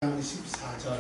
14절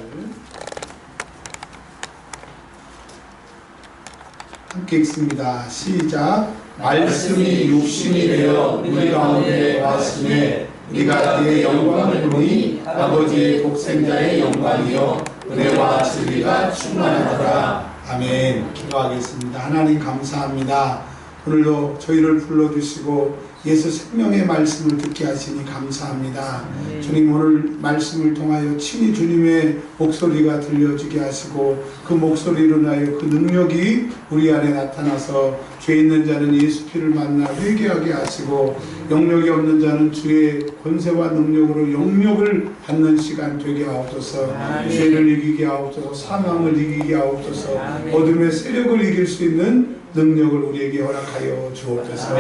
함께 읽습니다. 시작. 말씀이 육신이 되어 우리 가운데 왔으매 우리가 그의 영광을 보니 아버지의 독생자의 영광이요 은혜와 진리가 충만하더라. 아멘. 기도하겠습니다. 하나님 감사합니다. 오늘도 저희를 불러주시고 예수 생명의 말씀을 듣게 하시니 감사합니다. 주님, 오늘 말씀을 통하여 친히 주님의 목소리가 들려지게 하시고 그 목소리로 인하여 그 능력이 우리 안에 나타나서 죄 있는 자는 예수 피를 만나 회개하게 하시고 영력이 없는 자는 주의 권세와 능력으로 영력을 받는 시간 되게 하옵소서. 죄를 이기게 하옵소서. 사망을 이기게 하옵소서. 어둠의 세력을 이길 수 있는 능력을 우리에게 허락하여 주옵소서.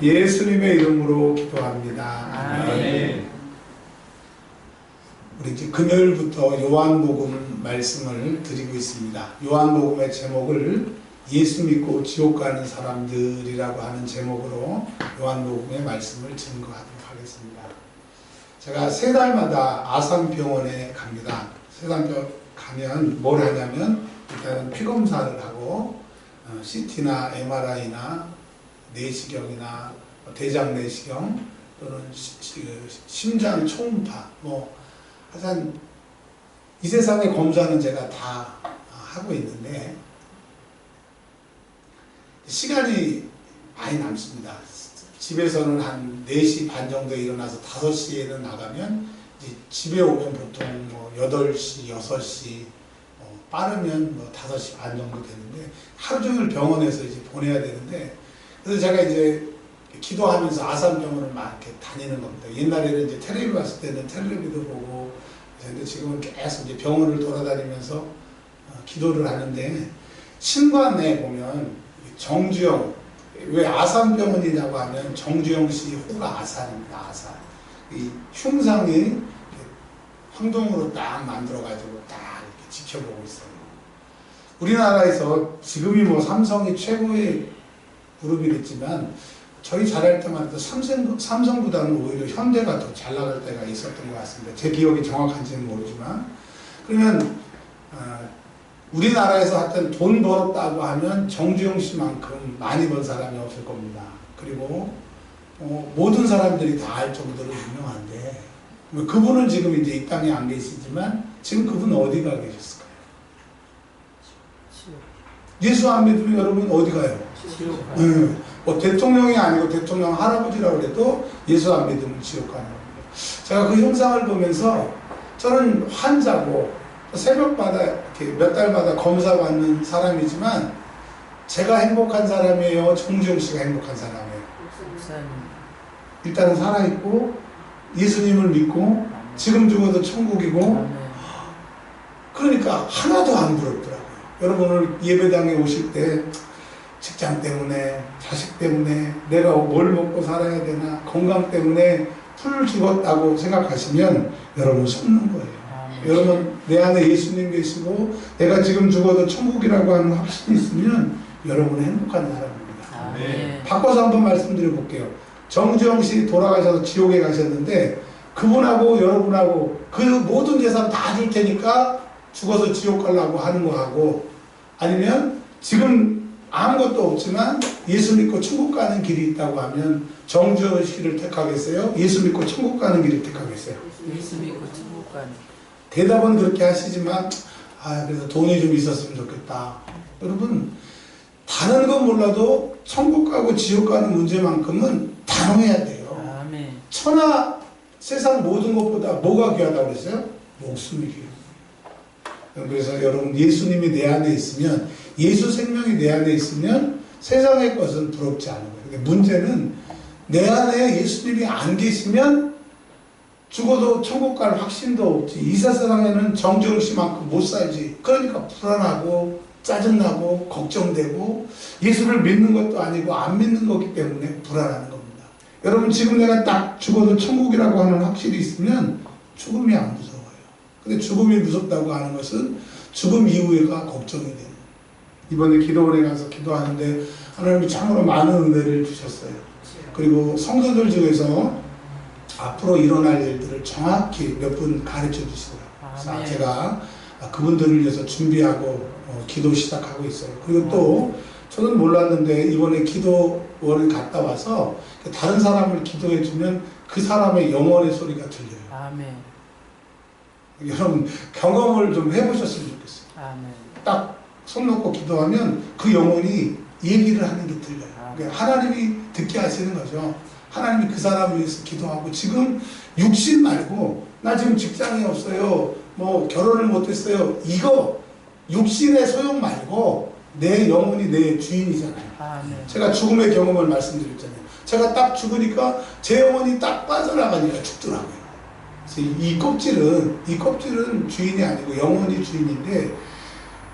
예수님의 이름으로 기도합니다. 아멘. 우리 이제 금요일부터 요한복음 말씀을 드리고 있습니다. 요한복음의 제목을 예수 믿고 지옥 가는 사람들이라고 하는 제목으로 요한복음의 말씀을 증거하도록 하겠습니다. 제가 세 달마다 아산병원에 갑니다. 세상병 가면 뭘 하냐면 일단은 피검사를 하고 CT나 MRI나 내시경이나 대장 내시경 또는 심장 초음파 하여튼 이 세상의 검사는 제가 다 하고 있는데 시간이 많이 남습니다. 집에서는 한 4시 반 정도에 일어나서 5시에는 나가면 이제 집에 오면 보통 8시, 6시 빠르면 5시 반 정도 되는데 하루 종일 병원에서 이제 보내야 되는데 그래서 제가 이제 기도하면서 아산병원을 막 이렇게 다니는 겁니다. 옛날에는 이제 텔레비 봤을 때는 텔레비도 보고 근데 지금은 계속 이제 병원을 돌아다니면서 기도를 하는데 신관에 보면 정주영, 왜 아산병원이냐고 하면 정주영 씨 호가 아산입니다. 아산. 이 흉상이 황동으로 딱 만들어가지고 딱 이렇게 지켜보고 있어요. 우리나라에서 지금이 삼성이 최고의 그룹이 됐지만 저희 잘할 때만 해도 삼성보다는 오히려 현대가 더 잘 나갈 때가 있었던 것 같습니다. 제 기억이 정확한지는 모르지만 그러면 우리나라에서 하여튼 돈 벌었다고 하면 정주영 씨만큼 많이 번 사람이 없을 겁니다. 그리고 모든 사람들이 다 알 정도로 유명한데 그분은 지금 이제 이 땅에 안 계시지만 지금 그분 어디가 계셨을까요? 예수 안 믿으면 여러분 어디 가요? 대통령이 아니고 대통령 할아버지라고 해도 예수 안 믿으면 지옥 가는 겁니다. 제가 그 형상을 보면서 저는 환자고 새벽마다 이렇게 몇 달마다 검사 받는 사람이지만 제가 행복한 사람이에요? 정주영 씨가 행복한 사람이에요? 일단은 살아있고 예수님을 믿고 지금 죽어도 천국이고 그러니까 하나도 안 부럽더라고요. 여러분 오늘 예배당에 오실 때 직장 때문에 자식 때문에 내가 뭘 먹고 살아야 되나 건강 때문에 풀 죽었다고 생각하시면 여러분 속는 거예요. 여러분 내 안에 예수님 계시고 내가 지금 죽어도 천국이라고 하는 확신이 있으면 여러분은 행복한 사람입니다. 바꿔서 한번 말씀드려 볼게요. 정주영 씨 돌아가셔서 지옥에 가셨는데 그분하고 여러분하고 그 모든 재산 다 줄 테니까 죽어서 지옥 가려고 하는 거하고 아니면 지금 아무것도 없지만 예수 믿고 천국 가는 길이 있다고 하면 정주영 씨를 택하겠어요? 예수 믿고 천국 가는 길을 택하겠어요? 예수 믿고 천국 가는 대답은 그렇게 하시지만 그래서 돈이 좀 있었으면 좋겠다. 여러분 다른 건 몰라도 천국 가고 지옥 가는 문제만큼은 단호해야 돼요. 아멘. 천하 세상 모든 것보다 뭐가 귀하다고 그랬어요? 목숨이 귀해요. 그래서 여러분 예수님이 내 안에 있으면 예수 생명이 내 안에 있으면 세상의 것은 부럽지 않은 거예요. 근데 문제는 내 안에 예수님이 안 계시면 죽어도 천국 갈 확신도 없지. 이 세상에는 정주영 씨만큼 못 살지. 그러니까 불안하고 짜증나고 걱정되고 예수를 믿는 것도 아니고 안 믿는 거기 때문에 불안하는 겁니다. 여러분 지금 내가 딱 죽어도 천국이라고 하는 확실히 있으면 죽음이 안 무서워요. 근데 죽음이 무섭다고 하는 것은 죽음 이후가 걱정이 되는 거예요. 이번에 기도원에 가서 기도하는데 하나님이 참으로 많은 은혜를 주셨어요. 그리고 성도들 중에서 앞으로 일어날 일들을 정확히 몇 분 가르쳐 주시더라고요. 자, 아멘. 제가 그분들을 위해서 준비하고 기도 시작하고 있어요. 그리고 또 저는 몰랐는데 이번에 기도원을 갔다 와서 다른 사람을 기도해 주면 그 사람의 영혼의 소리가 들려요. 아멘. 여러분 경험을 좀 해보셨으면 좋겠어요. 아멘. 딱 손 놓고 기도하면 그 영혼이 얘기를 하는 게 들려요. 그러니까 하나님이 듣게 하시는 거죠. 하나님이 그 사람을 위해서 기도하고 지금 육신 말고 나 지금 직장이 없어요. 뭐 결혼을 못했어요. 이거 육신의 소용 말고 내 영혼이 내 주인이잖아요. 아멘. 제가 죽음의 경험을 말씀드렸잖아요. 제가 딱 죽으니까 제 영혼이 딱 빠져나가니까 죽더라고요. 그래서 이 껍질은 주인이 아니고 영혼이 주인인데,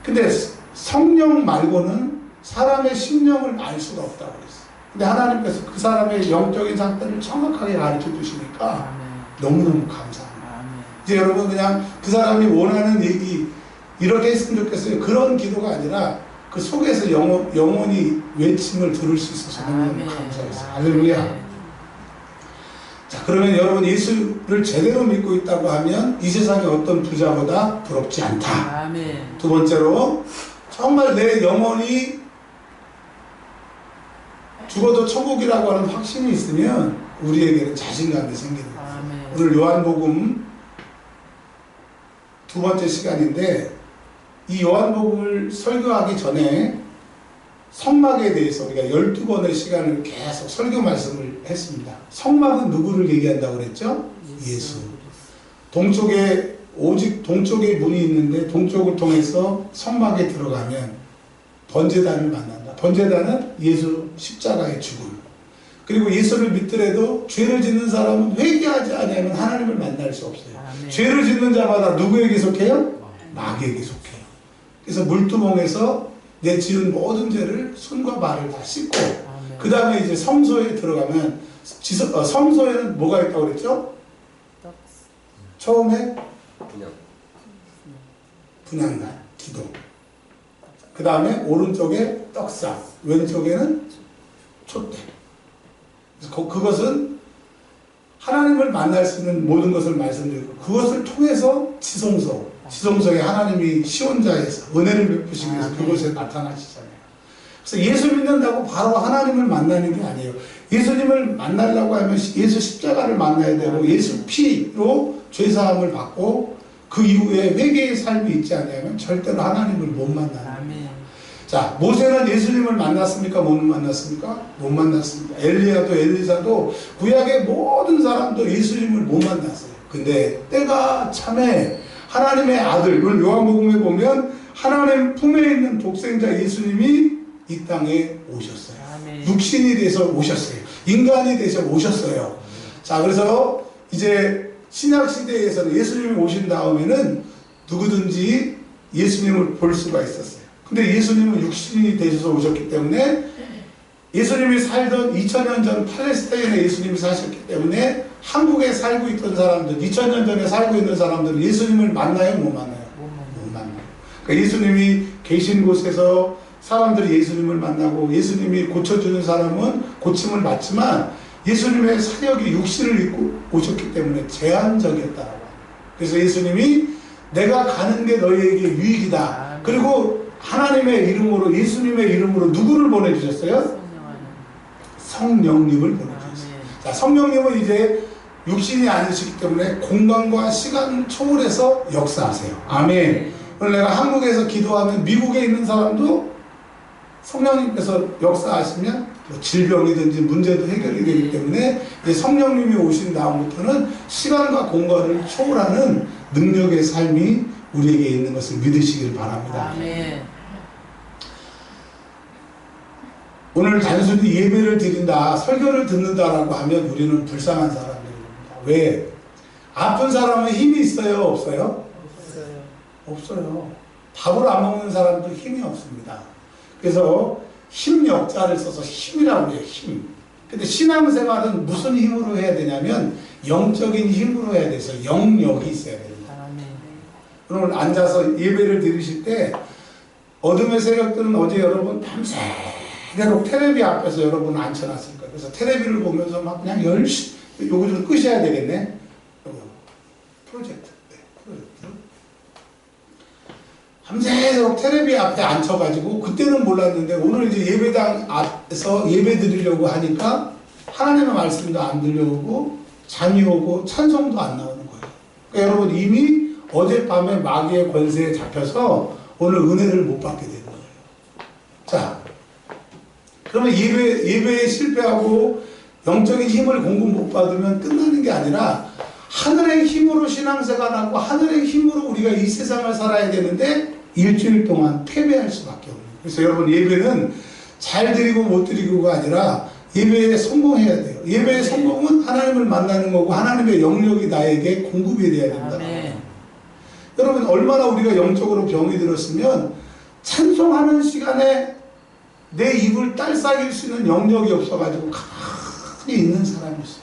근데 성령 말고는 사람의 심령을 알 수가 없다고 그랬어요. 근데 하나님께서 그 사람의 영적인 상태를 정확하게 가르쳐 주시니까 아멘. 너무너무 감사합니다. 아멘. 이제 여러분 그냥 그 사람이 원하는 얘기 이렇게 했으면 좋겠어요. 그런 기도가 아니라 그 속에서 영혼이 외침을 들을 수 있어서 너무너무 감사했어요. 할렐루야. 자, 그러면 여러분 예수를 제대로 믿고 있다고 하면 이 세상의 어떤 부자보다 부럽지 않다. 아멘. 두 번째로 정말 내 영혼이 죽어도 천국이라고 하는 확신이 있으면 우리에게는 자신감이 생기는 거예요. 아멘. 오늘 요한복음 두 번째 시간인데 이 요한복음을 설교하기 전에 성막에 대해서 우리가 12번의 시간을 계속 설교 말씀을 했습니다. 성막은 누구를 얘기한다고 그랬죠? 예수. 동쪽에 오직 동쪽에 문이 있는데 동쪽을 통해서 성막에 들어가면 번제단을 만난다. 번제단은 예수 십자가의 죽음. 그리고 예수를 믿더라도 죄를 짓는 사람은 회개하지 않으면 하나님을 만날 수 없어요. 아멘. 죄를 짓는 자마다 누구에게 속해요? 마귀에게 속해요. 그래서 물두멍에서 내 지은 모든 죄를 손과 발을 다 씻고 그 다음에 이제 성소에 들어가면 성소에는 뭐가 있다고 그랬죠? 처음에 분향단, 기도. 그 다음에 오른쪽에 떡상, 왼쪽에는 촛대. 그것은 하나님을 만날 수 있는 모든 것을 말씀드리고 그것을 통해서 지성소에 하나님이 시온자에서 은혜를 베푸시기 위해서 그곳에 나타나시잖아요. 그래서 예수 믿는다고 바로 하나님을 만나는 게 아니에요. 예수님을 만나려고 하면 예수 십자가를 만나야 되고 예수 피로 죄사함을 받고 그 이후에 회개의 삶이 있지 않으면 절대로 하나님을 못 만나는 거예요. 자, 모세는 예수님을 만났습니까? 못 만났습니까? 못 만났습니다. 엘리야도 엘리사도 구약의 모든 사람도 예수님을 못 만났어요. 근데 때가 참에 하나님의 아들, 오늘 요한복음에 보면 하나님 품에 있는 독생자 예수님이 이 땅에 오셨어요. 아멘. 육신이 돼서 오셨어요. 인간이 돼서 오셨어요. 자, 그래서 이제 신약시대에서는 예수님이 오신 다음에는 누구든지 예수님을 볼 수가 있었어요. 근데 예수님은 육신이 되셔서 오셨기 때문에 예수님이 살던 2000년 전 팔레스타인에 예수님이 사셨기 때문에 한국에 살고 있던 사람들, 2000년 전에 살고 있는 사람들은 예수님을 만나요? 못 만나요? 못 만나요. 그러니까 예수님이 계신 곳에서 사람들이 예수님을 만나고 예수님이 고쳐주는 사람은 고침을 받지만 예수님의 사역이 육신을 입고 오셨기 때문에 제한적이었다라고 합니다. 그래서 예수님이 내가 가는 게 너희에게 유익이다. 그리고 하나님의 이름으로 예수님의 이름으로 누구를 보내주셨어요? 성령님을 보내주셨어요. 자, 성령님은 이제 육신이 아니시기 때문에 공간과 시간을 초월해서 역사하세요. 아멘. 오늘 내가 한국에서 기도하면 미국에 있는 사람도 성령님께서 역사하시면 뭐 질병이든지 문제도 해결이 되기 때문에 이제 성령님이 오신 다음부터는 시간과 공간을 초월하는 능력의 삶이 우리에게 있는 것을 믿으시길 바랍니다. 아멘. 오늘 단순히 예배를 드린다, 설교를 듣는다라고 하면 우리는 불쌍한 사람들입니다. 왜? 아픈 사람은 힘이 있어요? 없어요? 없어요. 밥을 안 먹는 사람도 힘이 없습니다. 그래서 힘 역자를 써서 힘이라고 해요. 힘. 근데 신앙생활은 무슨 힘으로 해야 되냐면 영적인 힘으로 해야 돼서 영역이 있어야 됩니다. 오늘 앉아서 예배를 드리실 때 어둠의 세력들은 어제 여러분 밤새도록 테레비 앞에서 여러분 앉혀놨을 거예요. 그래서 테레비를 보면서 막 그냥 열심히 요거 좀 끄셔야 되겠네. 프로젝트. 네, 프로젝트. 밤새도록 테레비 앞에 앉혀가지고 그때는 몰랐는데 오늘 이제 예배당 앞에서 예배 드리려고 하니까 하나님의 말씀도 안 들려오고 잠이 오고 찬송도 안 나오는 거예요. 그러니까 여러분 이미 어젯밤에 마귀의 권세에 잡혀서 오늘 은혜를 못 받게 되는 거예요. 자, 그러면 예배에 실패하고 영적인 힘을 공급 못 받으면 끝나는 게 아니라 하늘의 힘으로 신앙생활하고 하늘의 힘으로 우리가 이 세상을 살아야 되는데 일주일 동안 패배할 수밖에 없는 거예요. 그래서 여러분 예배는 잘 드리고 못 드리고가 아니라 예배에 성공해야 돼요. 예배의 성공은 하나님을 만나는 거고 하나님의 영역이 나에게 공급이 돼야 된다. 여러분 얼마나 우리가 영적으로 병이 들었으면 찬송하는 시간에 내 입을 딸싹일 수 있는 영역이 없어가지고 가만히 있는 사람이 있어요.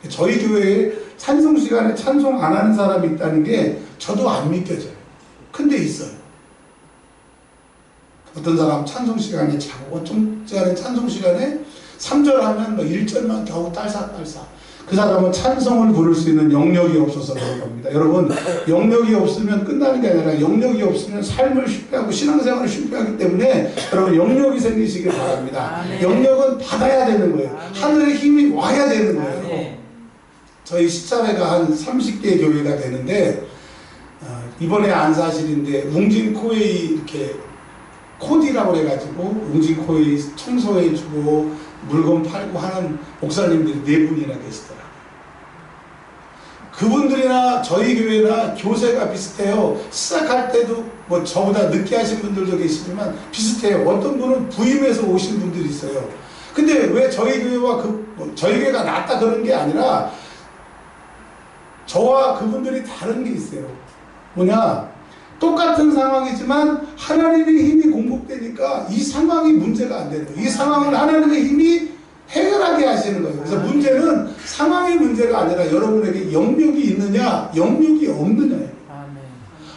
저희 교회에 찬송 시간에 찬송 안 하는 사람이 있다는 게 저도 안 믿겨져요. 근데 있어요. 어떤 사람 찬송 시간에 자고 어떤 시간에 찬송 시간에 3절 하면 뭐 1절만 겨우 딸싹딸싹. 그 사람은 찬송을 부를 수 있는 영역이 없어서 그런 겁니다. 여러분 영역이 없으면 끝나는 게 아니라 영역이 없으면 삶을 실패하고 신앙생활을 실패하기 때문에 여러분 영역이 생기시길 바랍니다. 영역은 받아야 되는 거예요. 하늘의 힘이 와야 되는 거예요. 저희 시차회가 한 30개 교회가 되는데 이번에 안사실인데 웅진코웨이 이렇게 코디라고 해가지고 웅진코웨이 청소해주고 물건 팔고 하는 목사님들이 4분이나 계시더라고요. 그분들이나 저희 교회나 교세가 비슷해요. 시작할 때도 뭐 저보다 늦게 하신 분들도 계시지만 비슷해요. 어떤 분은 부임해서 오신 분들이 있어요. 근데 왜 저희 교회와 저희 교회가 낫다 그런 게 아니라 저와 그분들이 다른 게 있어요. 뭐냐? 똑같은 상황이지만 하나님의 힘이 공급되니까 이 상황이 문제가 안 되는 거예요. 이 상황을 하나님의 힘이 해결하게 하시는 거예요. 그래서 문제는 상황의 문제가 아니라 여러분에게 영역이 있느냐, 영역이 없느냐예요.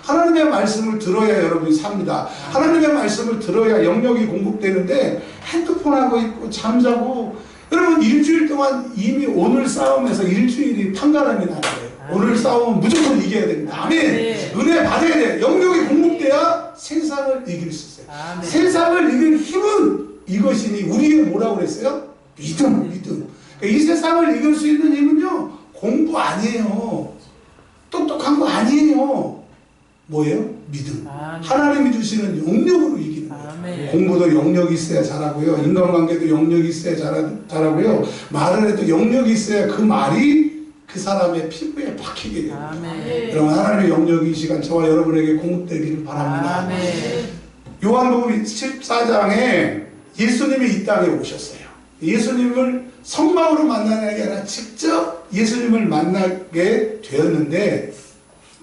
하나님의 말씀을 들어야 여러분이 삽니다. 하나님의 말씀을 들어야 영역이 공급되는데 핸드폰하고 있고 잠자고 여러분 일주일 동안 이미 오늘 싸움에서 일주일이 판가름이 나는 거예요. 오늘 싸움은 무조건 이겨야 됩니다. 아멘. 은혜 받아야 돼요. 영역이 공급돼야 세상을 이길 수 있어요. 세상을 이길 힘은 이것이니 우리의 뭐라고 그랬어요? 믿음. 그러니까 이 세상을 이길 수 있는 힘은요 공부 아니에요. 똑똑한 거 아니에요. 뭐예요? 믿음. 하나님이 주시는 영역으로 이기는 거예요. 공부도 영역이 있어야 잘하고요. 인간관계도 영역이 있어야 잘하고요. 말을 해도 영역이 있어야 그 말이 그 사람의 피부에 박히게 됩니다. 여러분 하나님의 영역이 이 시간 저와 여러분에게 공급되기를 바랍니다. 요한복음 14장에 예수님이 이 땅에 오셨어요. 예수님을 성막으로 만나는 게 아니라 직접 예수님을 만나게 되었는데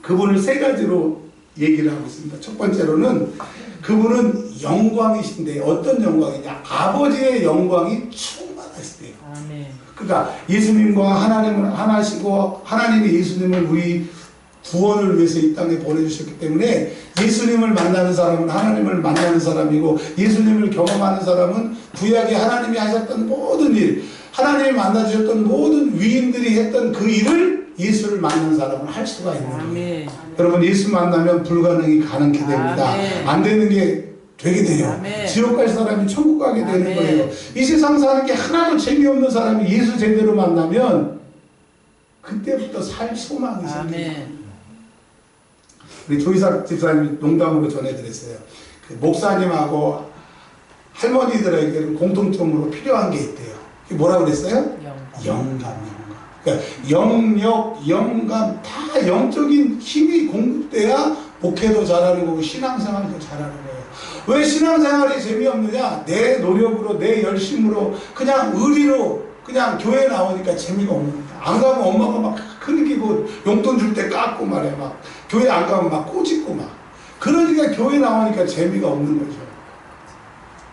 그분을 3가지로 얘기를 하고 있습니다. 첫 번째로는 그분은 영광이신데 어떤 영광이냐? 아버지의 영광이 충만하시대요. 그러니까 예수님과 하나님은 하나시고 하나님이 예수님을 우리 구원을 위해서 이 땅에 보내주셨기 때문에 예수님을 만나는 사람은 하나님을 만나는 사람이고 예수님을 경험하는 사람은 구약에 하나님이 하셨던 모든 일, 하나님이 만나주셨던 모든 위인들이 했던 그 일을 예수를 만나는 사람은 할 수가 있는 거예요. 여러분 예수 만나면 불가능이 가능케 됩니다. 안 되는 게 되게 돼요. 지옥 갈 사람이 천국 가게 되는 거예요. 이 세상 사는 게 하나도 재미없는 사람이 예수 제대로 만나면 그때부터 살 소망이 생깁니다. 우리 조이삭 집사님이 농담으로 전해드렸어요. 그 목사님하고 할머니들에게는 공통점으로 필요한 게 있대요. 그게 뭐라고 그랬어요? 영감. 그러니까 영역, 영감 다 영적인 힘이 공급돼야 목회도 잘하는 거고 신앙생활도 잘하는 거예요. 왜 신앙생활이 재미없느냐? 내 노력으로 내 열심으로 그냥 의리로 그냥 교회 나오니까 재미가 없는 거야. 안 가면 엄마가 막 크기고 용돈 줄 때 깎고 말이야. 막 교회 안 가면 막 꼬집고 막. 그러니까 교회 나오니까 재미가 없는 거죠.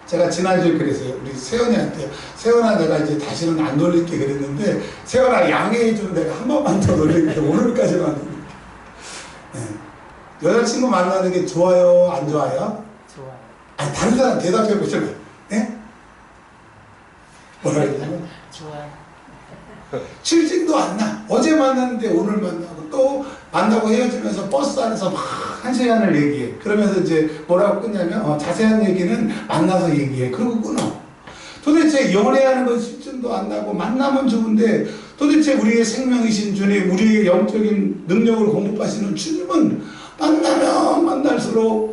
제가 지난주에 그랬어요. 우리 세연이한테 세연아 내가 이제 다시는 안 놀릴게 그랬는데 세연아 양해해주면 내가 한 번만 더 놀릴게. 오늘까지만 놀릴게. 네. 여자친구 만나는 게 좋아요? 안 좋아요? 좋아요. 아니 다른 사람 대답해 보시면 네? 뭐라 그랬냐면 좋아요. 실증도 안 나. 어제 만났는데 오늘 만나고 또 만나고 헤어지면서 버스 안에서 막 한 시간을 얘기해. 그러면서 이제 뭐라고 끊냐면 자세한 얘기는 만나서 얘기해. 그러고 끊어. 도대체 연애하는 건 실증도 안 나고 만나면 좋은데 도대체 우리의 생명이신 주님, 우리의 영적인 능력을 공급하시는 주님은 만나면 만날수록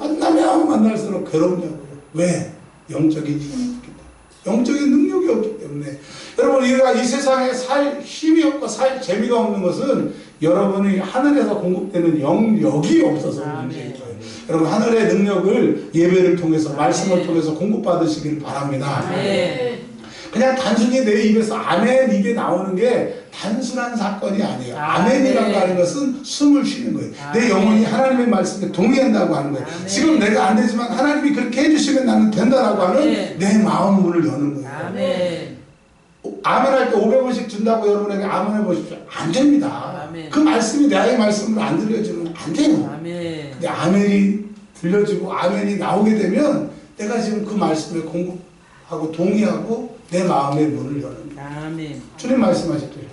괴롭냐고요. 왜? 영적인 힘이 없기 때문에. 영적인 능력이 없기 때문에. 여러분, 우리가 이 세상에 살 힘이 없고 살 재미가 없는 것은 여러분이 하늘에서 공급되는 영역이 없어서 문제인 거예요. 여러분, 하늘의 능력을 예배를 통해서 말씀을 통해서 공급받으시길 바랍니다. 그냥 단순히 내 입에서 아멘 이게 나오는 게 단순한 사건이 아니에요. 아멘이라고 하는 것은 숨을 쉬는 거예요. 내 영혼이 하나님의 말씀에 동의한다고 하는 거예요. 지금 내가 안 되지만 하나님이 그렇게 해주시면 나는 된다라고 하는 내 마음 문을 여는 거예요. 아멘 할 때 500원씩 준다고 여러분에게 아멘 해보십시오. 안 됩니다. 그 말씀이 나의 말씀으로 안 들려주면 안 돼요. 근데 아멘이 들려지고 아멘이 나오게 되면 내가 지금 그 말씀에 공급하고 동의하고 내 마음의 문을 여는 거예요. 주님 말씀하셨대요.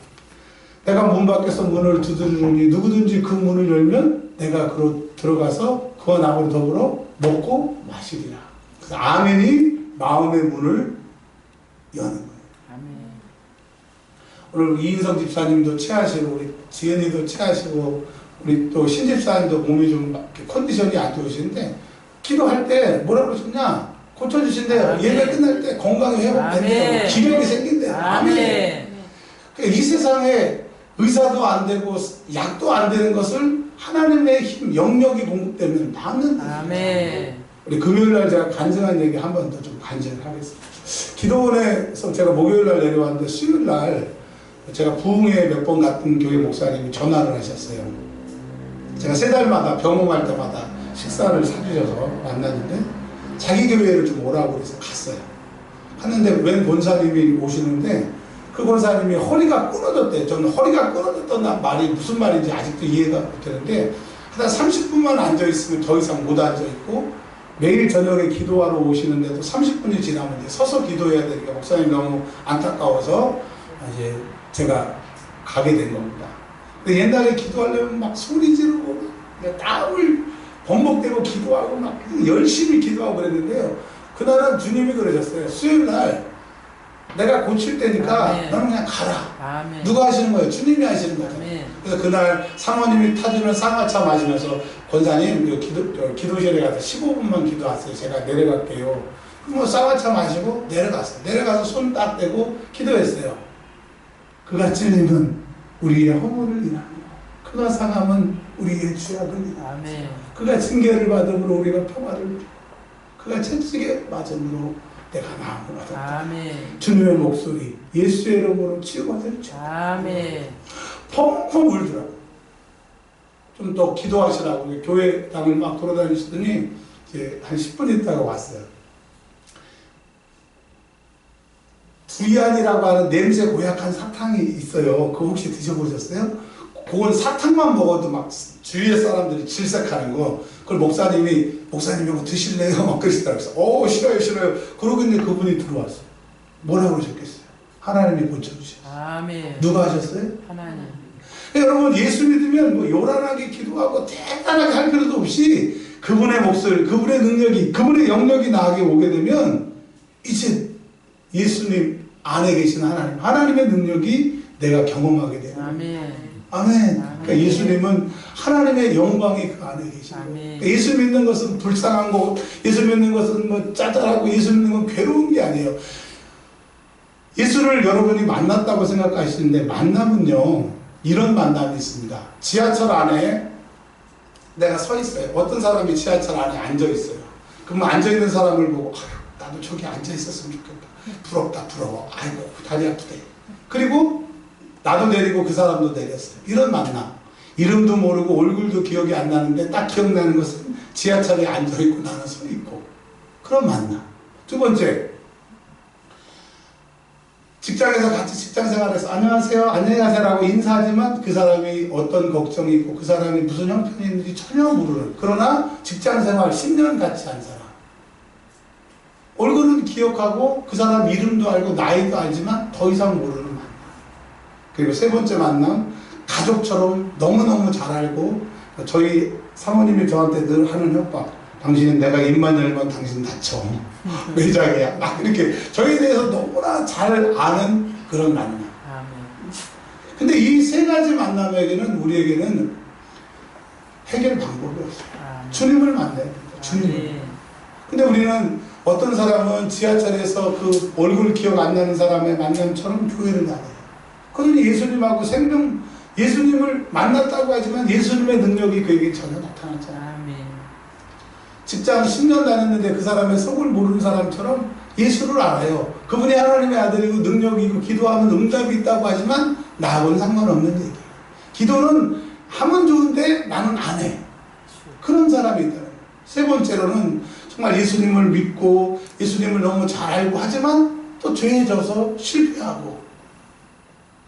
내가 문 밖에서 문을 두드리니 누구든지 그 문을 열면 내가 그로 들어가서 그와 나하고 더불어 먹고 마시리라. 그래서 아멘이 마음의 문을 여는 거예요. 오늘 이인성 집사님도 체하시고 우리 지은이도 체하시고 우리 또 신집사님도 몸이 좀 컨디션이 안 좋으신데 기도할 때 뭐라 그러셨냐? 고쳐주신대요. 예배 끝날 때 건강이 회복된대요. 기력이 생긴대요. 아멘. 이 세상에 의사도 안 되고 약도 안 되는 것을 하나님의 힘, 영역이 공급되면 막는다. 우리 금요일날 제가 간증한 얘기 한 번 더 좀 간증을 하겠습니다. 기도원에서 제가 목요일날 내려왔는데 수요일날 제가 부흥회 몇 번 갔던 교회 목사님이 전화를 하셨어요. 제가 3달마다 병원갈 때마다 식사를 사주셔서 만났는데 자기 교회를 좀 오라고 해서 갔어요. 갔는데 웬 권사님이 오시는데 그 권사님이 허리가 끊어졌대요. 저는 허리가 끊어졌던 말이 무슨 말인지 아직도 이해가 못 되는데 한 30분만 앉아있으면 더 이상 못 앉아있고 매일 저녁에 기도하러 오시는데도 30분이 지나면 이제 서서 기도해야 되니까 목사님 너무 안타까워서 이제 제가 가게 된 겁니다. 근데 옛날에 기도하려면 막 소리 지르고 땀을 번복되고 기도하고 막 열심히 기도하고 그랬는데요. 그날은 주님이 그러셨어요. 수요일날 내가 고칠 때니까 너는 그냥 가라. 누가 하시는 거예요? 주님이 하시는 거죠. 그래서 그날 사모님이 타주는 쌍화차 마시면서 권사님 기도실에 가서 15분만 기도하세요. 제가 내려갈게요. 뭐 쌍화차 마시고 내려갔어요. 내려가서 손 딱 떼고 기도했어요. 그가 찔림은 우리의 허물을 인하며 그가 상함은 우리의 죄악을 인하며 그가 징계를 받음으로 우리가 평화를 누리고 그가 채찍에 맞음으로 내가 나음을 얻었다. 주님의 목소리 예수의 이름으로 치유받을지. 펑펑 울더라고요. 좀 더 기도하시라고 교회 당을 막 돌아다니시더니 이제 한 10분 있다가 왔어요. 두리안이라고 하는 냄새 고약한 사탕이 있어요. 그거 혹시 드셔보셨어요? 그건 사탕만 먹어도 막 주위의 사람들이 질색하는 거. 그걸 목사님 이거 드실래요? 막 그러시더라고요. 싫어요. 그러고 있는데 그분이 들어왔어요. 뭐라고 그러셨겠어요? 하나님이 고쳐주셨어요. 누가 하셨어요? 하나님. 여러분, 예수 믿으면 뭐 요란하게 기도하고 대단하게 할 필요도 없이 그분의 목소리, 그분의 능력이, 그분의 영역이 나에게 오게 되면 이제 예수님 안에 계신 하나님의 능력이 내가 경험하게 돼요. 아멘. 그러니까 예수님은 하나님의 영광이 그 안에 계신 거예요. 그러니까 예수 믿는 것은 불쌍한 거, 예수 믿는 것은 뭐 짜잘하고, 예수 믿는 건 괴로운 게 아니에요. 예수를 여러분이 만났다고 생각하시는데 만나면요 이런 만남이 있습니다. 지하철 안에 내가 서 있어요. 어떤 사람이 지하철 안에 앉아 있어요. 그럼 앉아 있는 사람을 보고 나도 저기 앉아 있었으면 좋겠다. 부럽다, 부러워. 아이고 다리 아프대. 그리고 나도 내리고 그 사람도 내렸어요. 이런 만남. 이름도 모르고 얼굴도 기억이 안 나는데 딱 기억나는 것은 지하철에 앉아있고 나는 서 있고. 그런 만남. 두 번째, 직장에서 같이 직장생활에서 안녕하세요, 안녕히 가세요라고 인사하지만 그 사람이 어떤 걱정이 있고 그 사람이 무슨 형편이 있는지 전혀 모르는, 그러나 직장생활 10년 같이 한 사람. 얼굴은 기억하고 그 사람 이름도 알고 나이도 알지만 더 이상 모르는 만남. 그리고 세 번째 만남, 가족처럼 너무너무 잘 알고 저희 사모님이 저한테 늘 하는 협박. 당신은 내가 입만 열면 당신 다쳐. 매장이야. 막 이렇게 저희에 대해서 너무나 잘 아는 그런 만남. 아멘. 근데 이 세 가지 만남에게는 우리에게는 해결 방법이 없어요. 아멘. 주님을 만나야 돼요. 주님을. 아멘. 근데 우리는 어떤 사람은 지하철에서 그 얼굴 기억 안 나는 사람의 만남처럼 교회를 다녀요. 그러니 예수님하고 예수님을 만났다고 하지만 예수님의 능력이 그에게 전혀 나타나지 않아요. 아멘. 직장 10년 다녔는데 그 사람의 속을 모르는 사람처럼 예수를 알아요. 그분이 하나님의 아들이고 능력이고 기도하면 응답이 있다고 하지만 나하고는 상관없는 얘기예요. 기도는 하면 좋은데 나는 안 해. 그런 사람이 있다는 거예요. 세 번째로는 정말 예수님을 믿고 예수님을 너무 잘 알고 하지만 또 죄에 져서 실패하고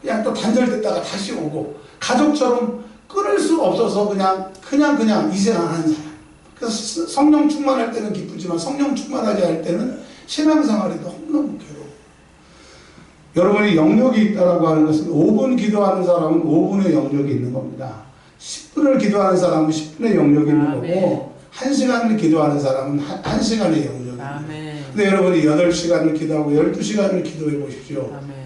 그냥 또 단절됐다가 다시 오고 가족처럼 끊을 수 없어서 그냥 이생하는 사람. 그래서 성령 충만할 때는 기쁘지만 성령 충만하지 않을 때는 신앙생활이 너무너무 괴로워. 여러분이 영역이 있다라고 하는 것은 5분 기도하는 사람은 5분의 영역이 있는 겁니다. 10분을 기도하는 사람은 10분의 영역이 있는 거고 1시간을 기도하는 사람은 1시간의 영역이 있는 거예요. 근데 여러분이 8시간을 기도하고 12시간을 기도해 보십시오. 아멘.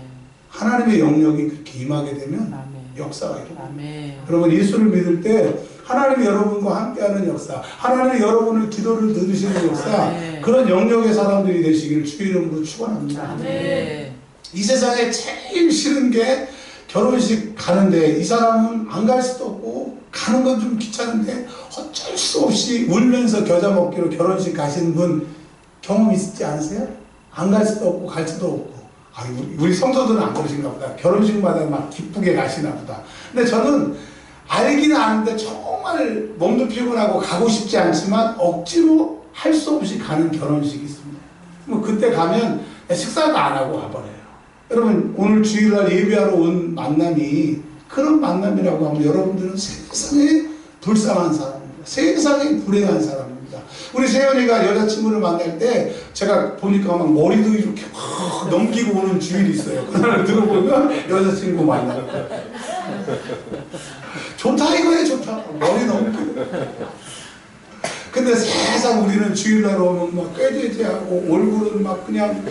하나님의 영역이 그렇게 임하게 되면 아멘. 역사가 일어납니다. 아멘. 여러분 예수를 믿을 때 하나님이 여러분과 함께하는 역사, 하나님이 여러분의 기도를 들으시는 역사, 아멘. 그런 영역의 사람들이 되시기를 주의 이름으로 축원합니다. 아멘. 이 세상에 제일 싫은 게 결혼식 가는데 이 사람은 안 갈 수도 없고 가는 건 좀 귀찮은데 어쩔 수 없이 울면서 겨자 먹기로 결혼식 가신 분 경험 있지 않으세요? 안 갈 수도 없고 갈 수도 없고. 우리 성도들은 안 그러신가 보다. 결혼식마다 막 기쁘게 가시나 보다. 근데 저는 알기는 아는데 정말 몸도 피곤하고 가고 싶지 않지만 억지로 할 수 없이 가는 결혼식이 있습니다. 뭐 그때 가면 식사도 안 하고 와버려요. 여러분 오늘 주일날 예배하러 온 만남이 그런 만남이라고 하면 여러분들은 세상에 불쌍한 사람입니다. 세상에 불행한 사람입니다. 우리 세연이가 여자친구를 만날 때 제가 보니까 막 머리도 이렇게 막 넘기고 오는 주일이 있어요. 그날을 들어보면 여자친구 만나는 거예요. 좋다 이거예요. 좋다. 머리 넘기고. 근데 세상 우리는 주일날 오면 막 꾀죄죄하고 얼굴은 막 그냥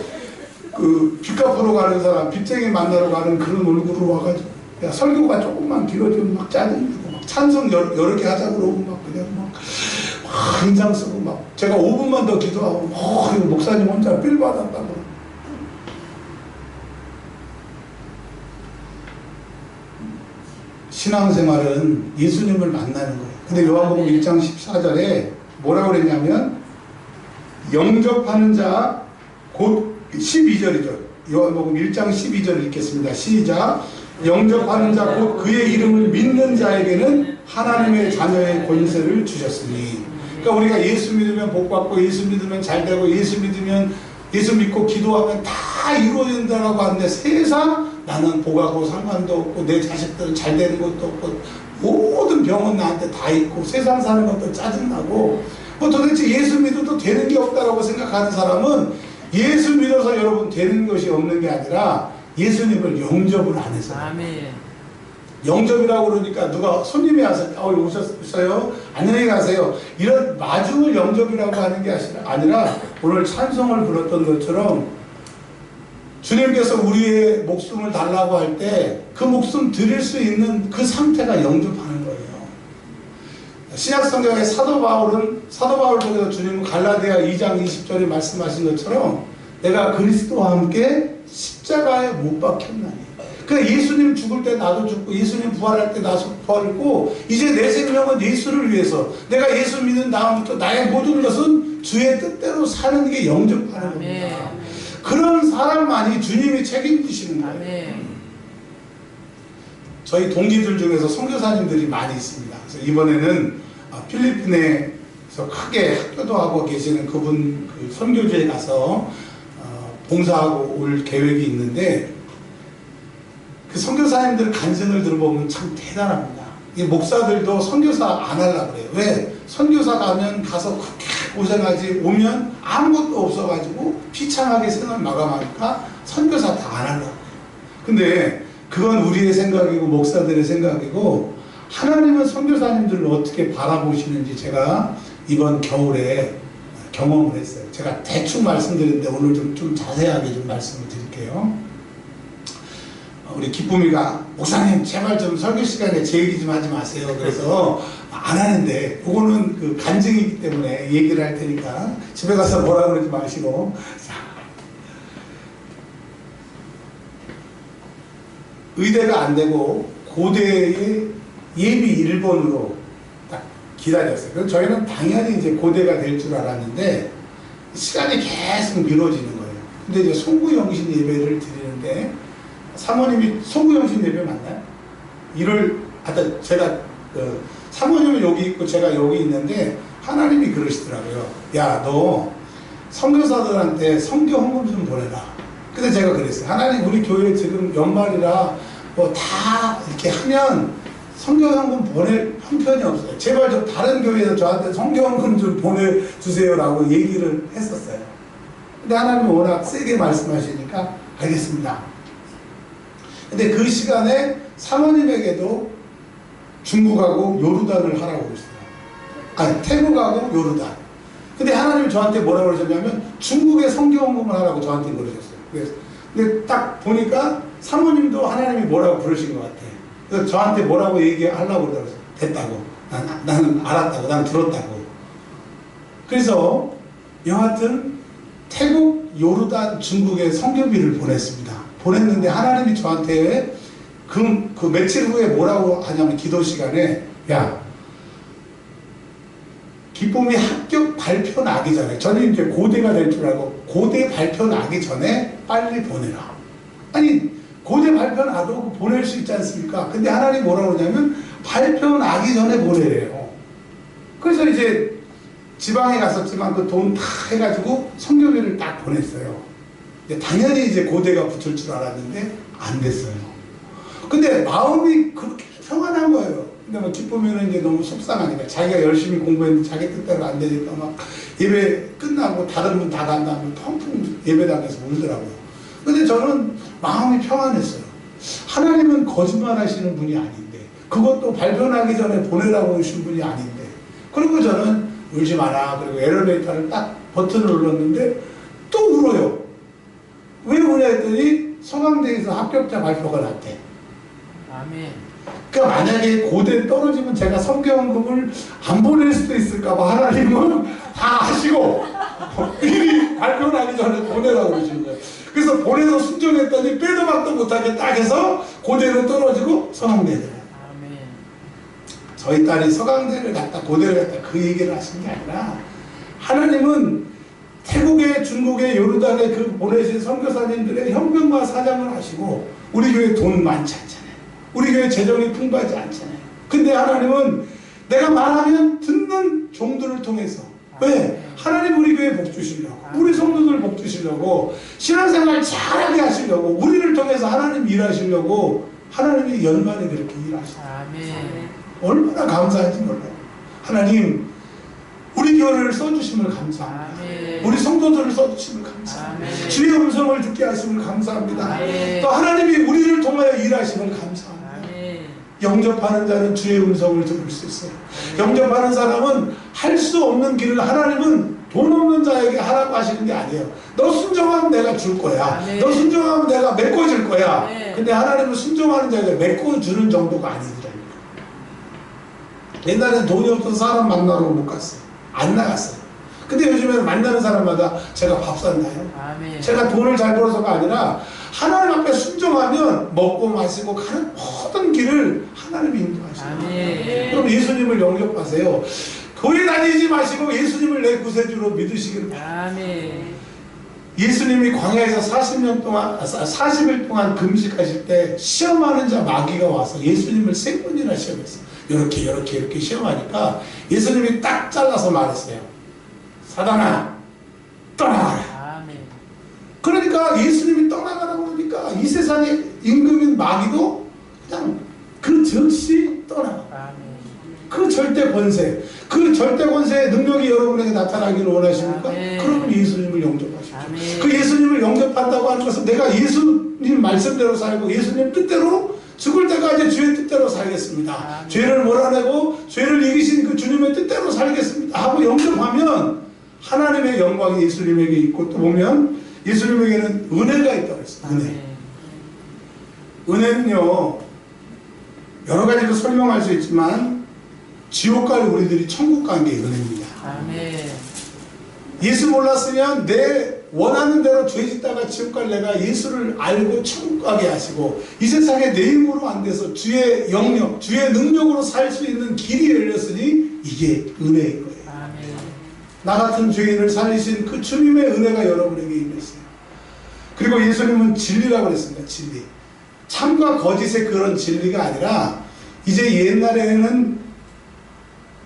그 빚 갚으러 가는 사람, 빚쟁이 만나러 가는 그런 얼굴로 와가지고 야, 설교가 조금만 길어지면 막 짜증내고 막 찬송 여러 개 하자고 그러고 막 그냥 막 인상 쓰고 막 제가 5분만 더 기도하고 이거 목사님 혼자 삘 받았다고. 신앙생활은 예수님을 만나는 거예요. 근데 요한복음 1장 14절에 뭐라고 그랬냐면 영접하는 자 곧 12절이죠. 요한복음 1장 12절 읽겠습니다. 시작. 영접하는 자 곧 그의 이름을 믿는 자에게는 하나님의 자녀의 권세를 주셨으니. 그러니까 우리가 예수 믿으면 복 받고 예수 믿으면 잘 되고 예수 믿고 기도하면 다 이루어진다라고 하는데 세상 나는 복하고 상관도 없고 내 자식들은 잘 되는 것도 없고 모든 병은 나한테 다 있고 세상 사는 것도 짜증나고 뭐 도대체 예수 믿어도 되는 게 없다라고 생각하는 사람은 예수 믿어서 여러분 되는 것이 없는 게 아니라 예수님을 영접을 안 해서. 아멘. 영접이라고 그러니까 누가 손님이 와서 오셨어요? 안녕히 가세요. 이런 마중을 영접이라고 하는 게 아니라 오늘 찬송을 불렀던 것처럼 주님께서 우리의 목숨을 달라고 할 때 그 목숨 드릴 수 있는 그 상태가 영접하는 거예요. 신약성경의 사도 바울 통해서 주님은 갈라디아 2장 20절에 말씀하신 것처럼 내가 그리스도와 함께 십자가에 못 박혔나니. 그러니까 예수님 죽을 때 나도 죽고 예수님 부활할 때 나도 부활했고 이제 내 생명은 예수를 위해서 내가 예수 믿은 다음부터 나의 모든 것은 주의 뜻대로 사는 게 영접하는 겁니다. 그런 사람만이 주님이 책임지시는 거예요. 아멘. 저희 동기들 중에서 선교사님들이 많이 있습니다. 그래서 이번에는 필리핀에서 크게 학교도 하고 계시는 그분 그 선교지에 가서 봉사하고 올 계획이 있는데 그 선교사님들 간증을 들어보면 참 대단합니다. 이 목사들도 선교사 안 하려고 그래요. 왜? 선교사 가면 가서 그렇게 고생하지 오면 아무것도 없어가지고 비참하게 생을 마감하니까 선교사 다 안 하려고 해요. 근데 그건 우리의 생각이고 목사들의 생각이고 하나님은 선교사님들을 어떻게 바라보시는지 제가 이번 겨울에 경험을 했어요. 제가 대충 말씀드리는데 오늘 좀 자세하게 좀 말씀을 드릴게요. 우리 기쁨이가 목사님 제발 좀 설교 시간에 제 얘기 좀 하지 마세요. 그래서 안 하는데 그거는 그 간증이기 때문에 얘기를 할 테니까 집에 가서 뭐라 그러지 마시고. 자, 의대가 안 되고 고대의 예비 1번으로 딱 기다렸어요. 그래서 저희는 당연히 이제 고대가 될 줄 알았는데 시간이 계속 미뤄지는 거예요. 근데 이제 송구영신 예배를 드리는데 사모님이 송구영신 예배 맞나요? 제가 사모님은 여기 있고 제가 여기 있는데 하나님이 그러시더라고요. 야, 너 선교사들한테 선교 헌금 좀 보내라. 근데 제가 그랬어요. 하나님, 우리 교회 지금 연말이라 뭐 다 이렇게 하면 선교 헌금 보낼 형편이 없어요. 제발 좀 다른 교회에서 저한테 선교 헌금 좀 보내주세요라고 얘기를 했었어요. 근데 하나님은 워낙 세게 말씀하시니까 알겠습니다. 근데 그 시간에 사모님에게도 중국하고 요르단을 하라고 그랬어요. 아니, 태국하고 요르단. 근데 하나님이 저한테 뭐라고 그러셨냐면 중국에 선교헌금을 하라고 저한테 그러셨어요. 근데 딱 보니까 사모님도 하나님이 뭐라고 부르신 것 같아요. 그래서 저한테 뭐라고 얘기하려고 그러더라고요. 됐다고. 나는 알았다고. 나는 들었다고. 그래서 여하튼 태국, 요르단, 중국에 선교비를 보냈습니다. 보냈는데 하나님이 저한테 그 며칠 후에 뭐라고 하냐면 기도 시간에 야, 기쁨이 합격 발표 나기 전에, 저는 이제 고대가 될 줄 알고 고대 발표 나기 전에 빨리 보내라. 아니, 고대 발표 나도 보낼 수 있지 않습니까? 근데 하나님이 뭐라고 그러냐면 발표 나기 전에 보내래요. 그래서 이제 지방에 갔었지만 그 돈 다 해가지고 선교비를 딱 보냈어요. 당연히 이제 고대가 붙을 줄 알았는데 안 됐어요. 근데 마음이 그렇게 평안한 거예요. 근데 뭐 기쁘면은 이제 너무 속상하니까 자기가 열심히 공부했는데 자기 뜻대로 안 되니까 막 예배 끝나고 다른 분 다 간다면 펑펑 예배당에서 울더라고요. 근데 저는 마음이 평안했어요. 하나님은 거짓말 하시는 분이 아닌데, 그것도 발표나기 전에 보내라고 하신 분이 아닌데, 그리고 저는 울지 마라. 그리고 엘리베이터를 딱 버튼을 눌렀는데 또 울어요. 왜 우냐 했더니 서강대에서 합격자 발표가 났대. 아멘. 그러니까 만약에 고대 떨어지면 제가 선교헌금을 안 보낼 수도 있을까봐 하나님은 다 아시고 미리 발표 나기 전에 보내라고 그러시는 거예요. 그래서 보내서 순종했더니 빼도 박도 못하게 딱 해서 고대로 떨어지고 서강대에 들어요. 아멘. 저희 딸이 서강대를 갔다 고대를 갔다 그 얘기를 하신 게 아니라 하나님은 태국에, 중국에, 요르단에 그 보내신 선교사님들의 형편과 사장을 하시고 우리 교회 돈 많지 않잖아요. 우리 교회 재정이 풍부하지 않잖아요. 근데 하나님은 내가 말하면 듣는 종들을 통해서, 왜? 하나님 우리 교회 복 주시려고, 우리 성도들 복 주시려고, 신앙생활 잘하게 하시려고, 우리를 통해서 하나님 일하시려고 하나님이 연말에 그렇게 일하시다. 얼마나 감사한지 몰라요. 하나님 우리 교회를 써주심을 감사합니다. 아멘. 우리 성도들을 써주심을 감사합니다. 아멘. 주의 음성을 듣게 하심을 감사합니다. 아멘. 또 하나님이 우리를 통하여 일하심을 감사합니다. 아멘. 영접하는 자는 주의 음성을 들을 수 있어요. 아멘. 영접하는 사람은 할 수 없는 길을 하나님은 돈 없는 자에게 하라고 하시는 게 아니에요. 너 순종하면 내가 줄 거야. 아멘. 너 순종하면 내가 메꿔줄 거야. 아멘. 근데 하나님은 순종하는 자에게 메꿔주는 정도가 아니더라고요. 옛날에는 돈이 없어서 사람 만나러 못 갔어요. 안 나갔어요. 근데 요즘에는 만나는 사람마다 제가 밥 산다요. 아멘. 제가 돈을 잘 벌어서가 아니라 하나님 앞에 순종하면 먹고 마시고 가는 모든 길을 하나님이 인도하시는. 그럼 예수님을 영접하세요. 교회 다니지 마시고 예수님을 내 구세주로 믿으시기를 바랍니다. 예수님이 광야에서 40일 동안 금식하실 때 시험하는 자 마귀가 와서 예수님을 3번이나 시험했어요. 이렇게 시험하니까 예수님이 딱 잘라서 말했어요. 사단아, 떠나가라. 아멘. 그러니까 예수님이 떠나가라고 그러니까 이 세상의 임금인 마귀도 그냥 그 즉시 떠나가. 아멘. 그 절대 권세, 그 절대 권세의 능력이 여러분에게 나타나기를 원하십니까? 아멘. 그러면 예수님을 영접하십시오. 아멘. 그 예수님을 영접한다고 하는 것은 내가 예수님 말씀대로 살고 예수님 뜻대로 죽을 때까지 주의 뜻대로 살겠습니다. 아멘. 죄를 몰아내고 죄를 이기신 그 주님의 뜻대로 살겠습니다 하고 영접하면 하나님의 영광이 예수님에게 있고, 또 보면 예수님에게는 은혜가 있다고 했어요. 은혜. 은혜는요 여러 가지로 설명할 수 있지만 지옥 갈 우리들이 천국 간 게 은혜입니다. 아멘. 예수 몰랐으면 내 원하는 대로 죄 짓다가 지옥 갈 내가 예수를 알고 천국 가게 하시고, 이 세상에 내 힘으로 안 돼서 주의 영역, 주의 능력으로 살 수 있는 길이 열렸으니 이게 은혜인 거예요. 아멘. 나 같은 죄인을 살리신 그 주님의 은혜가 여러분에게 임했어요. 그리고 예수님은 진리라고 그랬습니다. 진리. 참과 거짓의 그런 진리가 아니라, 이제 옛날에는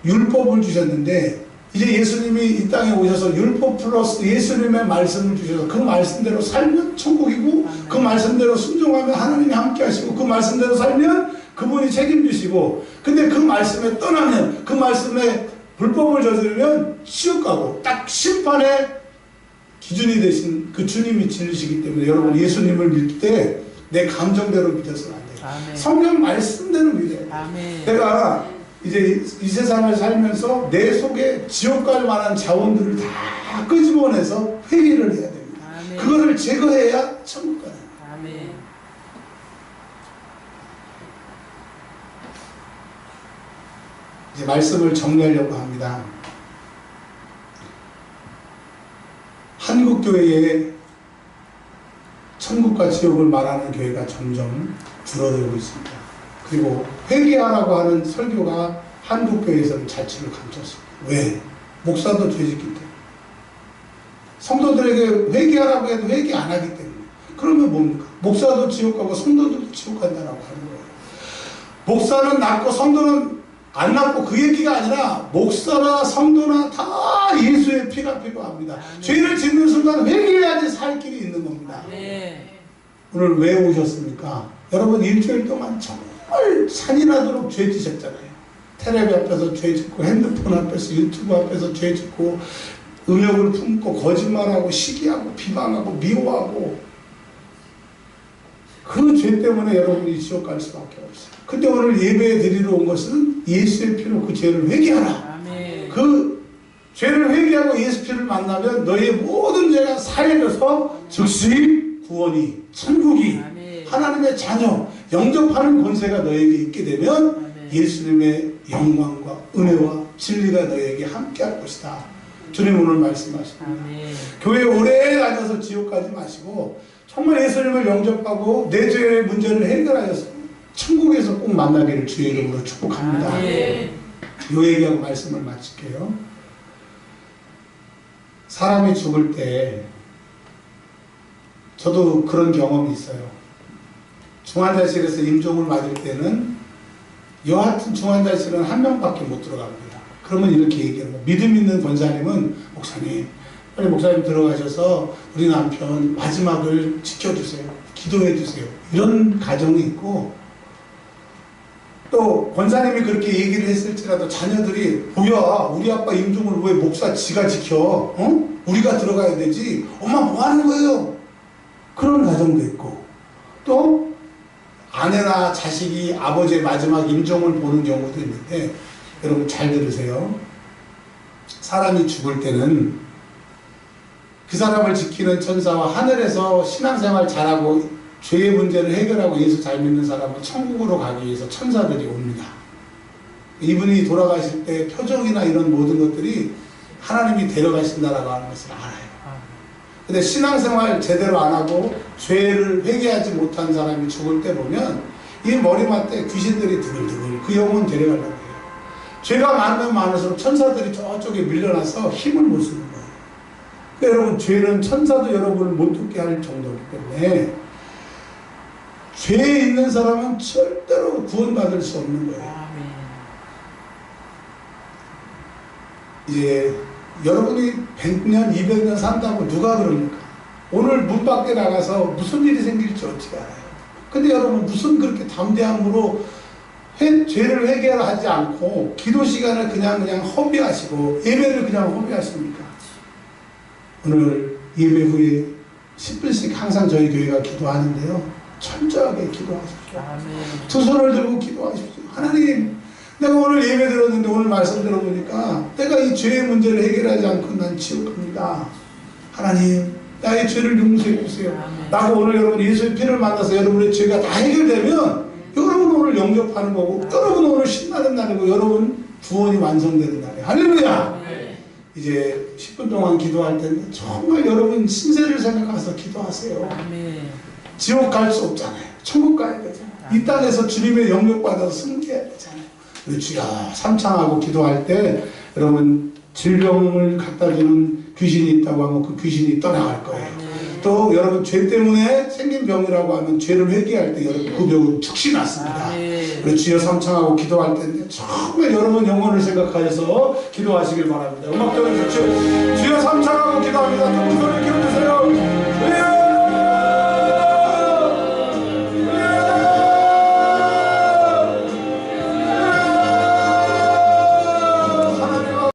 율법을 주셨는데 이제 예수님이 이 땅에 오셔서 율법 플러스 예수님의 말씀을 주셔서 그 말씀대로 살면 천국이고, 그 말씀대로 순종하면 하나님이 함께 하시고, 그 말씀대로 살면 그분이 책임지시고, 근데 그 말씀에 떠나면, 그 말씀에 불법을 저지르면 지옥 가고, 딱 심판의 기준이 되신 그 주님이 진리시기 때문에 여러분 예수님을 믿을 때 내 감정대로 믿어서는 안 돼요. 아멘. 성경 말씀대로 믿어야 돼요. 아멘. 내가 이제 이 세상을 살면서 내 속에 지옥 갈 만한 자원들을 다 끄집어내서 회개를 해야 됩니다. 아멘. 그거를 제거해야 천국 가는 거예요. 아멘. 이제 말씀을 정리하려고 합니다. 한국 교회에 천국과 지옥을 말하는 교회가 점점 줄어들고 있습니다. 그리고 회개하라고 하는 설교가 한국 교회에서는 자취를 감췄습니다. 왜? 목사도 죄짓기 때문에. 성도들에게 회개하라고 해도 회개 안 하기 때문에. 그러면 뭡니까? 목사도 지옥 가고 성도들도 지옥 간다라고 하는 거예요. 목사는 낫고 성도는 안 낫고, 그 얘기가 아니라 목사나 성도나 다 예수의 피가 필요합니다. 죄를 짓는 순간 회개해야지 살 길이 있는 겁니다. 오늘 왜 오셨습니까? 여러분 일주일 동안 정말 산이나도록 죄 지셨잖아요. 텔레비 앞에서 죄 짓고, 핸드폰 앞에서, 유튜브 앞에서 죄 짓고, 음욕을 품고, 거짓말하고, 시기하고, 비방하고, 미워하고, 그 죄 때문에 여러분이 지옥 갈 수밖에 없어요. 근데 오늘 예배 드리러 온 것은 예수의 피로 그 죄를 회개하라. 아멘. 그 죄를 회개하고 예수 피를 만나면 너의 모든 죄가 사해져서 즉시 구원이, 천국이, 아멘. 하나님의 자녀, 영접하는 권세가 너에게 있게 되면 아멘. 예수님의 영광과 은혜와 진리가 너에게 함께할 것이다. 주님 오늘 말씀하십니다. 아멘. 교회 오래 다녀서 지옥 가지 마시고 정말 예수님을 영접하고 내 죄의 문제를 해결하여서 천국에서 꼭 만나기를 주의 이름으로 축복합니다. 아멘. 요 얘기하고 말씀을 마칠게요. 사람이 죽을 때 저도 그런 경험이 있어요. 중환자실에서 임종을 맞을 때는 여하튼 중환자실은 한 명밖에 못 들어갑니다. 그러면 이렇게 얘기하는 거예요. 믿음 있는 권사님은 목사님 빨리 목사님 들어가셔서 우리 남편 마지막을 지켜주세요. 기도해 주세요. 이런 가정이 있고, 또 권사님이 그렇게 얘기를 했을지라도 자녀들이 뭐야 우리 아빠 임종을 왜 목사 지가 지켜? 어? 우리가 들어가야 되지. 엄마 뭐 하는 거예요? 그런 가정도 있고, 또 아내나 자식이 아버지의 마지막 임종을 보는 경우도 있는데, 여러분 잘 들으세요. 사람이 죽을 때는 그 사람을 지키는 천사와 하늘에서 신앙생활 잘하고 죄의 문제를 해결하고 예수 잘 믿는 사람은 천국으로 가기 위해서 천사들이 옵니다. 이분이 돌아가실 때 표정이나 이런 모든 것들이 하나님이 데려가신다라고 하는 것을 알아요. 근데 신앙생활 제대로 안 하고 죄를 회개하지 못한 사람이 죽을 때 보면 이 머리맡에 귀신들이 두글두글 그 영혼 데려가려고 해요. 죄가 많으면 많을수록 천사들이 저쪽에 밀려나서 힘을 못 쓰는 거예요. 그러니까 여러분 죄는 천사도 여러분을 못 듣게 할 정도이기 때문에 죄에 있는 사람은 절대로 구원받을 수 없는 거예요. 아멘. 이제 여러분이 100년, 200년 산다고 누가 그럽니까? 오늘 문 밖에 나가서 무슨 일이 생길지 어떻게 알아요? 근데 여러분 무슨 그렇게 담대함으로 죄를 회개하지 않고 기도 시간을 그냥 허비하시고 예배를 그냥 허비하십니까? 오늘 예배 후에 10분씩 항상 저희 교회가 기도하는데요. 철저하게 기도하십시오. 아멘. 두 손을 들고 기도하십시오. 하나님, 내가 오늘 예배 들었는데 오늘 말씀 들어보니까 내가 이 죄의 문제를 해결하지 않고 난 지옥 갑니다. 하나님, 나의 죄를 용서해 주세요. 나고 오늘 여러분 예수의 피를 만나서 여러분의 죄가 다 해결되면 여러분 오늘 영접하는 거고, 여러분 오늘 신나는 날이고, 여러분 구원이 완성되는 날이에요. 할렐루야! 이제 10분 동안 기도할 텐데 정말 여러분 신세를 생각해서 기도하세요. 아멘. 지옥 갈 수 없잖아요. 천국 가야 되잖아요. 이 땅에서 주님의 영역받아서 승리해야 되잖아요. 우리 주여 삼창하고 기도할 때 여러분 질병을 갖다 주는 귀신이 있다고 하면 그 귀신이 떠나갈 거예요. 또 여러분 죄 때문에 생긴 병이라고 하면 죄를 회개할 때 여러분 그 병은 즉시 낫습니다. 우리 주여 삼창하고 기도할 텐데 정말 여러분 영혼을 생각하여서 기도하시길 바랍니다. 음악 들어주십시오. 주여 삼창하고 기도합니다. 조금 소리 키워주세요. 주여